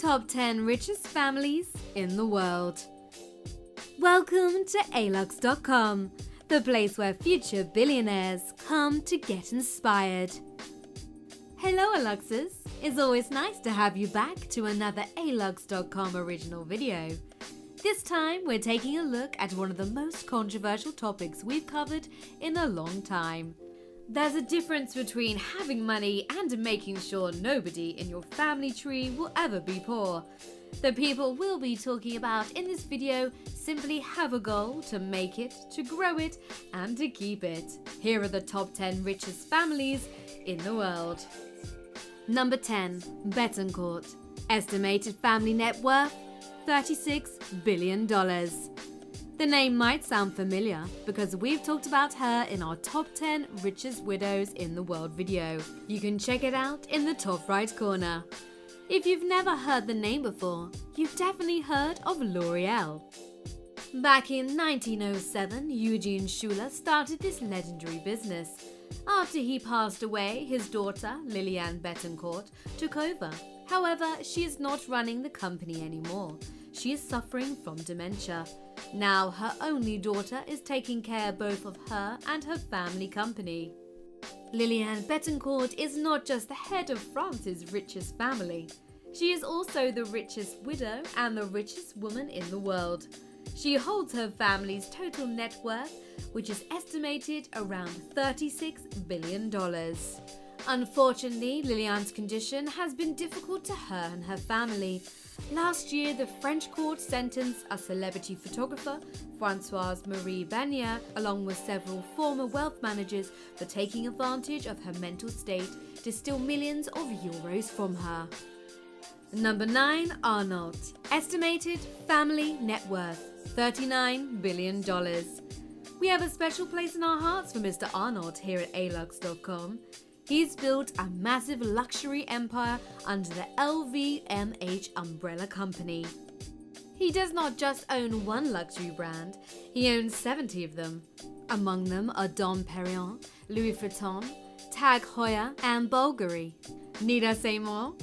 Top 10 richest families in the world. Welcome to alux.com, the place where future billionaires come to get inspired. Hello Aluxers, it's always nice to have you back to another alux.com original video. This time we're taking a look at one of the most controversial topics we've covered in a long time. There's a difference between having money and making sure nobody in your family tree will ever be poor. The people we'll be talking about in this video simply have a goal to make it, to grow it, and to keep it. Here are the top 10 richest families in the world. Number 10. Betancourt. Estimated family net worth $36 billion. The name might sound familiar because we've talked about her in our top 10 richest widows in the world video. You can check it out in the top right corner. If you've never heard the name before, you've definitely heard of L'Oreal. Back in 1907, Eugene Schuler started this legendary business. After he passed away, his daughter, Lillian Betancourt, took over. However, she is not running the company anymore. She is suffering from dementia. Now her only daughter is taking care both of her and her family company. Lillian Betancourt is not just the head of France's richest family. She is also the richest widow and the richest woman in the world. She holds her family's total net worth, which is estimated around $36 billion. Unfortunately, Lillian's condition has been difficult to her and her family. Last year, the French court sentenced a celebrity photographer, Françoise Marie Bagnier, along with several former wealth managers for taking advantage of her mental state to steal millions of euros from her. Number 9. Arnault. Estimated family net worth $39 billion. We have a special place in our hearts for Mr. Arnault here at alux.com. He's built a massive luxury empire under the LVMH umbrella company. He does not just own one luxury brand, he owns 70 of them. Among them are Dom Perignon, Louis Vuitton, Tag Heuer, and Bulgari. Need I say more?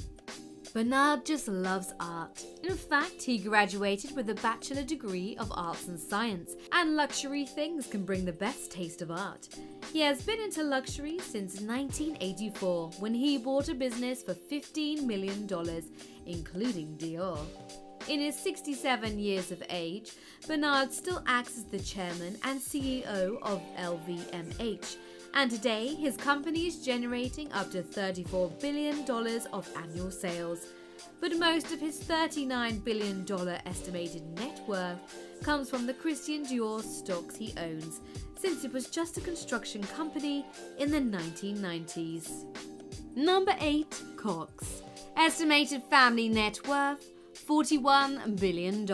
Bernard just loves art. In fact, he graduated with a bachelor degree of arts and science, and luxury things can bring the best taste of art. He has been into luxury since 1984, when he bought a business for $15 million, including Dior. In his 67 years of age, Bernard still acts as the chairman and CEO of LVMH, and today his company is generating up to $34 billion of annual sales. But most of his $39 billion estimated net worth comes from the Christian Dior stocks he owns, since it was just a construction company in the 1990s. Number 8. Cox. Estimated family net worth $41 billion.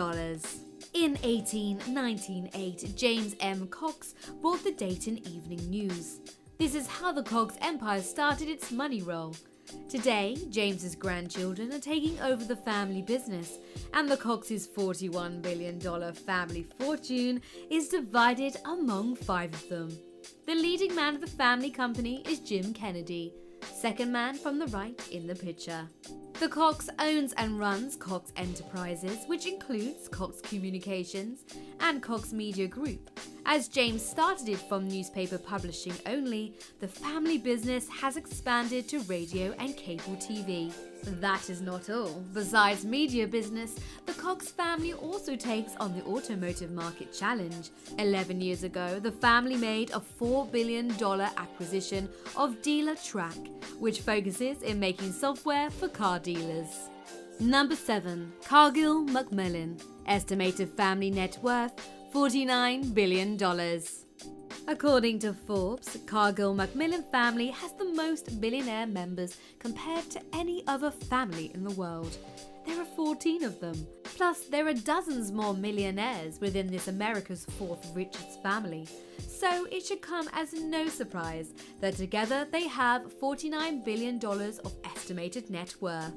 In 1998, James M. Cox bought the Dayton Evening News. This is how the Cox empire started its money roll. Today, James's grandchildren are taking over the family business, and the Cox's $41 billion family fortune is divided among 5 of them. The leading man of the family company is Jim Kennedy, second man from the right in the picture. The Cox owns and runs Cox Enterprises, which includes Cox Communications and Cox Media Group. As James started it from newspaper publishing only, the family business has expanded to radio and cable TV. That is not all. Besides media business, the Cox family also takes on the automotive market challenge. 11 years ago, the family made a $4 billion acquisition of Dealer Track, which focuses in making software for car dealers. Number 7. Cargill Macmillan. Estimated family net worth $49 billion. According to Forbes, Cargill Macmillan family has the most billionaire members compared to any other family in the world. There are 14 of them. Plus, there are dozens more millionaires within this America's 4th richest family. So it should come as no surprise that together they have $49 billion of estimated net worth.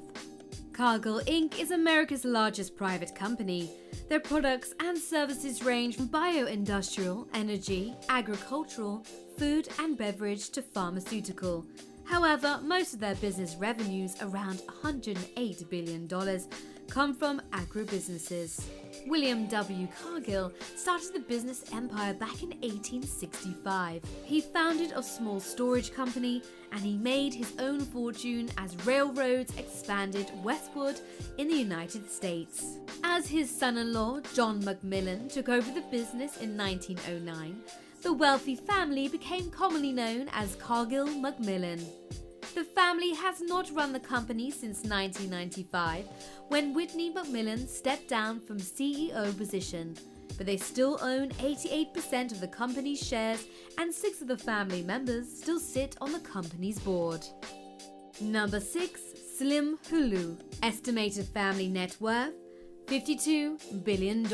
Cargill Inc. is America's largest private company. Their products and services range from bioindustrial, energy, agricultural, food and beverage to pharmaceutical. However, most of their business revenues, around $108 billion, come from agribusinesses. William W. Cargill started the business empire back in 1865. He founded a small storage company and he made his own fortune as railroads expanded westward in the United States. As his son-in-law, John Macmillan, took over the business in 1909, the wealthy family became commonly known as Cargill-Macmillan. The family has not run the company since 1995, when Whitney Macmillan stepped down from CEO position, but they still own 88% of the company's shares and 6 of the family members still sit on the company's board. Number 6. Slim Hulu. Estimated family net worth $52 billion.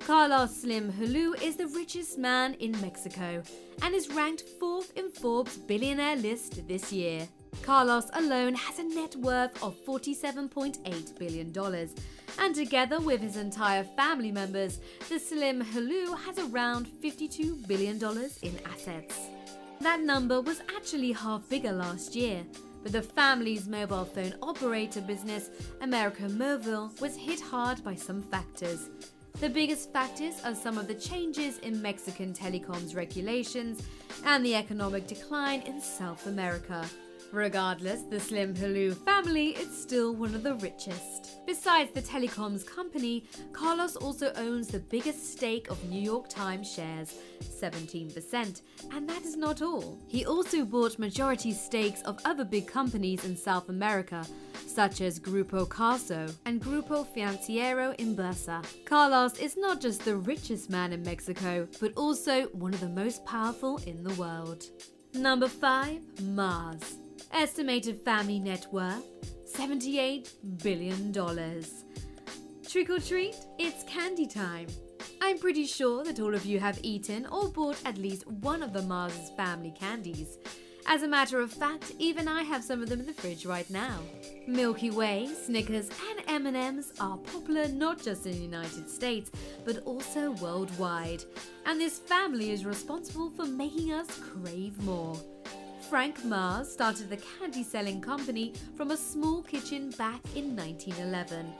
Carlos Slim Hulu is the richest man in Mexico and is ranked 4th in Forbes' billionaire list this year. Carlos alone has a net worth of $47.8 billion, and together with his entire family members, the Slim Hulu has around $52 billion in assets. That number was actually half bigger last year, but the family's mobile phone operator business, America Mobile, was hit hard by some factors. The biggest factors are some of the changes in Mexican telecoms regulations and the economic decline in South America. Regardless, the Slim Hulu family is still one of the richest. Besides the telecoms company, Carlos also owns the biggest stake of New York Times shares, 17%, and that is not all. He also bought majority stakes of other big companies in South America, such as Grupo Carso and Grupo Financiero Inbursa. Carlos is not just the richest man in Mexico, but also one of the most powerful in the world. Number 5. Mars. Estimated family net worth $78 billion. Trick or treat, it's candy time. I'm pretty sure that all of you have eaten or bought at least one of the Mars family candies. As a matter of fact, even I have some of them in the fridge right now. Milky Way, Snickers and M&Ms are popular not just in the United States, but also worldwide. And this family is responsible for making us crave more. Frank Mars started the candy-selling company from a small kitchen back in 1911.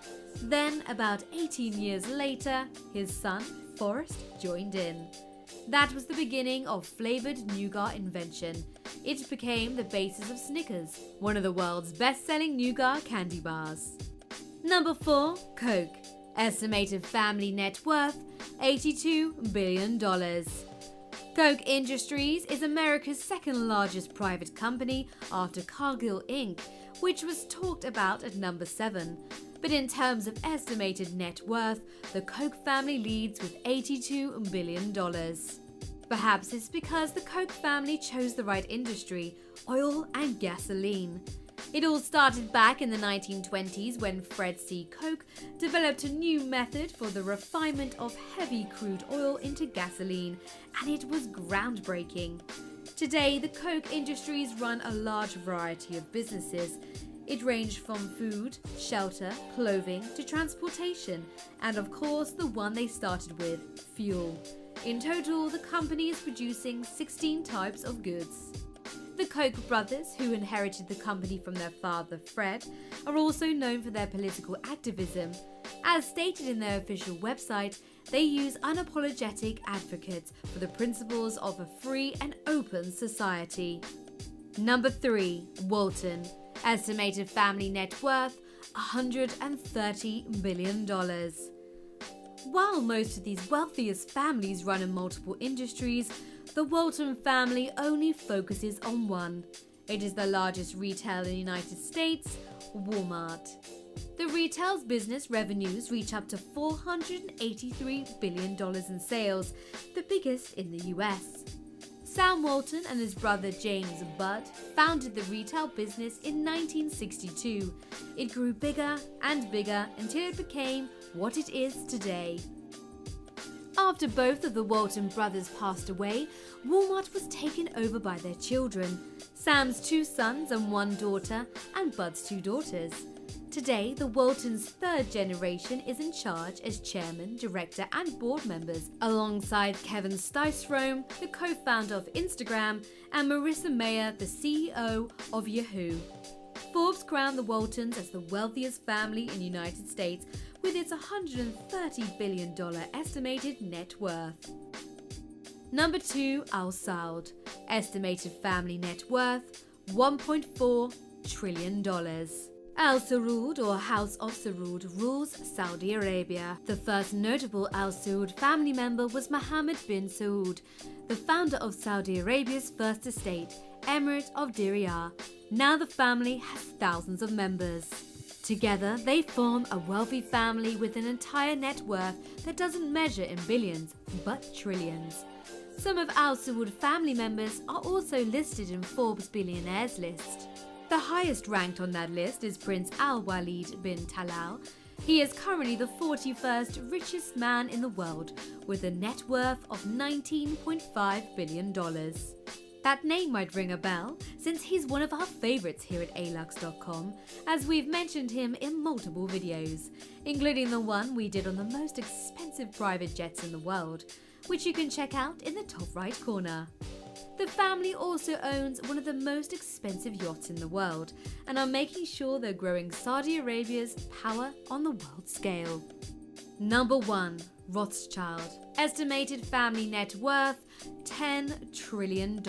Then, about 18 years later, his son, Forrest, joined in. That was the beginning of flavored nougat invention. It became the basis of Snickers, one of the world's best-selling nougat candy bars. Number 4. Coke. Estimated family net worth $82 billion. Coke Industries is America's second largest private company after Cargill Inc., which was talked about at number 7. But in terms of estimated net worth, the Coke family leads with $82 billion. Perhaps it's because the Coke family chose the right industry, oil and gasoline. It all started back in the 1920s when Fred C. Koch developed a new method for the refinement of heavy crude oil into gasoline, and it was groundbreaking. Today, the Coke Industries run a large variety of businesses. It ranged from food, shelter, clothing to transportation, and of course the one they started with, fuel. In total, the company is producing 16 types of goods. The Koch brothers, who inherited the company from their father Fred, are also known for their political activism. As stated in their official website, they use unapologetic advocates for the principles of a free and open society. Number 3. Walton. Estimated family net worth $130 billion. While most of these wealthiest families run in multiple industries, the Walton family only focuses on one. It is the largest retailer in the United States, Walmart. The retail's business revenues reach up to $483 billion in sales, the biggest in the US. Sam Walton and his brother James Budd founded the retail business in 1962. It grew bigger and bigger until it became what it is today. After both of the Walton brothers passed away, Walmart was taken over by their children, Sam's 2 sons and 1 daughter, and Bud's 2 daughters. Today, the Waltons' 3rd generation is in charge as chairman, director, and board members, alongside Kevin Stystrom, the co-founder of Instagram, and Marissa Mayer, the CEO of Yahoo. Forbes crowned the Waltons as the wealthiest family in the United States with its $130 billion estimated net worth. Number 2, Al Saud. Estimated family net worth, $1.4 trillion. Al Saud, or House of Saud, rules Saudi Arabia. The first notable Al Saud family member was Mohammed bin Saud, the founder of Saudi Arabia's first estate, Emirate of Diriyah. Now the family has thousands of members. Together, they form a wealthy family with an entire net worth that doesn't measure in billions, but trillions. Some of Al Saud family members are also listed in Forbes billionaires list. The highest ranked on that list is Prince Al Walid bin Talal. He is currently the 41st richest man in the world with a net worth of $19.5 billion. That name might ring a bell since he's one of our favourites here at alux.com, as we've mentioned him in multiple videos, including the one we did on the most expensive private jets in the world, which you can check out in the top right corner. The family also owns one of the most expensive yachts in the world and are making sure they're growing Saudi Arabia's power on the world scale. Number 1. Rothschild. Estimated family net worth, $10 trillion.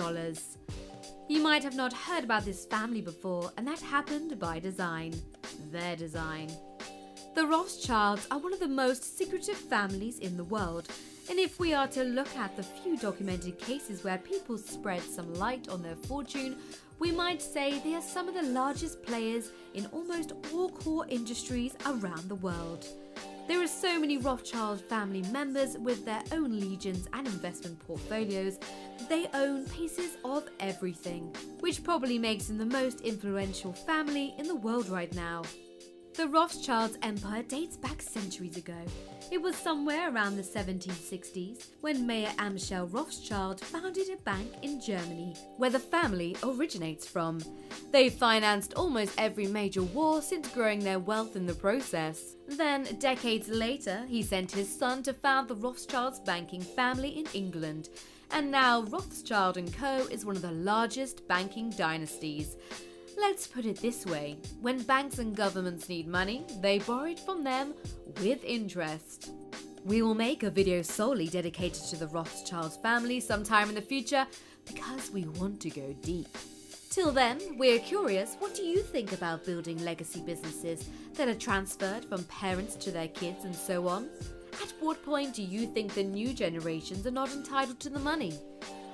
You might have not heard about this family before, and that happened by design. Their design. The Rothschilds are one of the most secretive families in the world, and if we are to look at the few documented cases where people spread some light on their fortune, we might say they are some of the largest players in almost all core industries around the world. There are so many Rothschild family members with their own legions and investment portfolios. They own pieces of everything, which probably makes them the most influential family in the world right now. The Rothschilds' empire dates back centuries ago. It was somewhere around the 1760s when Mayor Amschel Rothschild founded a bank in Germany, where the family originates from. They financed almost every major war since growing their wealth in the process. Then, decades later, he sent his son to found the Rothschilds banking family in England. And now Rothschild & Co. is one of the largest banking dynasties. Let's put it this way, when banks and governments need money, they borrow it from them with interest. We will make a video solely dedicated to the Rothschilds family sometime in the future because we want to go deep. Till then, we're curious, what do you think about building legacy businesses that are transferred from parents to their kids and so on? At what point do you think the new generations are not entitled to the money?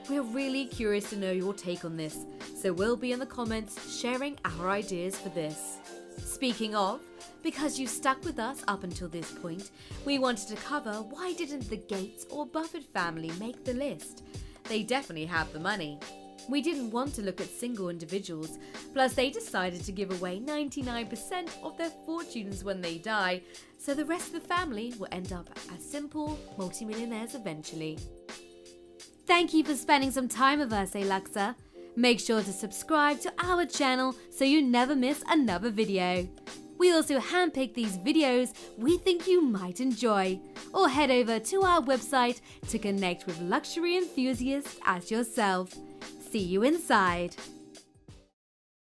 We're really curious to know your take on this, so we'll be in the comments sharing our ideas for this. Speaking of, because you stuck with us up until this point, we wanted to cover why didn't the Gates or Buffett family make the list? They definitely have the money. We didn't want to look at single individuals, plus they decided to give away 99% of their fortunes when they die, so the rest of the family will end up as simple multimillionaires eventually. Thank you for spending some time with us, Aluxa. Make sure to subscribe to our channel so you never miss another video. We also handpick these videos we think you might enjoy, or head over to our website to connect with luxury enthusiasts as yourself. See you inside.